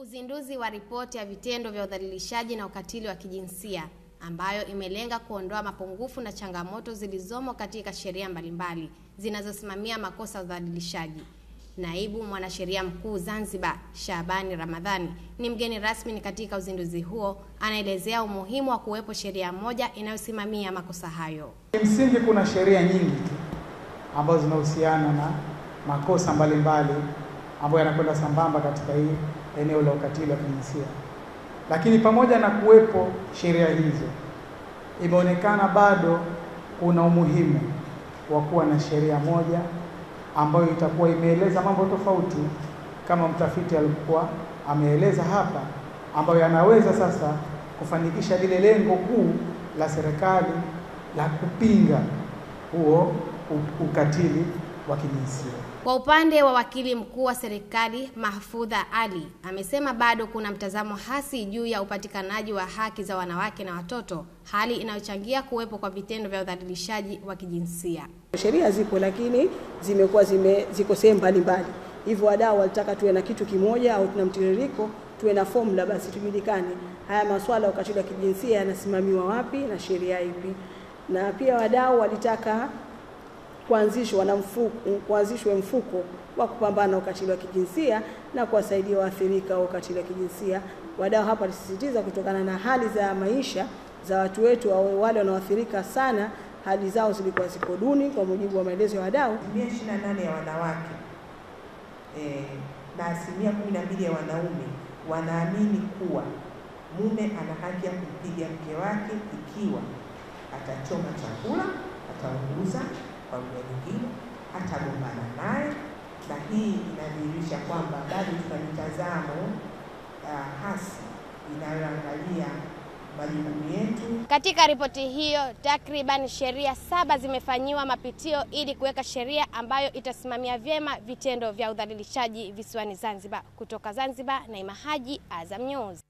Uzinduzi wa ripoti ya vitendo vya udhalilishaji na ukatili wa kijinsia ambayo imelenga kuondoa mapungufu na changamoto zilizomo katika sheria mbalimbali zinazosimamia makosa ya udhalilishaji. Naibu Mwanasheria Mkuu Zanzibar, Shabani Ramadhani, ni mgeni rasmi katika uzinduzi huo. Anaelezea umuhimu wa kuwepo sheria moja inayosimamia makosa hayo. Kimsingi kuna sheria nyingi ambazo zinahusiana na makosa mbalimbali ambayo yanakwenda sambamba katika hii eneo la ukatili wa kijinsia. Lakini pamoja na kuwepo sheria hizo, imeonekana bado kuna umuhimu wa kuwa na sheria moja ambayo itakuwa imeeleza mambo tofauti kama mtafiti alikuwa ameeleza hapa, ambayo yanaweza sasa kufanikisha lile lengo kuu la serikali la kupinga huo ukatili wa kijinsia. Kwa upande wa wakili mkuu wa serikali Mahfudha Ali, amesema bado kuna mtazamo hasi juu ya upatikanaji wa haki za wanawake na watoto, hali inayochangia kuwepo kwa vitendo vya udhalilishaji wa kijinsia. Sheria zipo lakini ziko sehemu mbalimbali. Hivyo wadau walitaka tuwe na kitu kimoja au tuna mtiririko, tuwe na formula basi tujulikane haya masuala ya ukatili wa kijinsia yanasimamiwa wapi na sheria ipi. Na pia wadau walitaka kuanzishwe mfuko wa kupambana na ukatili wa kijinsia na kuwasaidia waathirika wa ukatili wa kijinsia. Wadau hapa walisisitiza kutokana na hali za maisha za watu wetu au wale wanaoathirika sana, hali zao zilikuwa ziko duni kwa mujibu wa maelezo ya wadau. 28 ya wanawake na 12% ya wanaume wanaamini kuwa mume ana haki ya kumpiga mke wake ikiwa atachoma chakula, ataunguza kwa mwingine, atagombana naye, na hii inadhihirisha kwamba bado tuna mitazamo hasi inayoangalia majukumu yetu. Katika ripoti hiyo, takriban sheria 7 zimefanyiwa mapitio ili kuweka sheria ambayo itasimamia vyema vitendo vya udhalilishaji visiwani Zanzibar. Kutoka Zanzibar, Naima Haji, Azam News.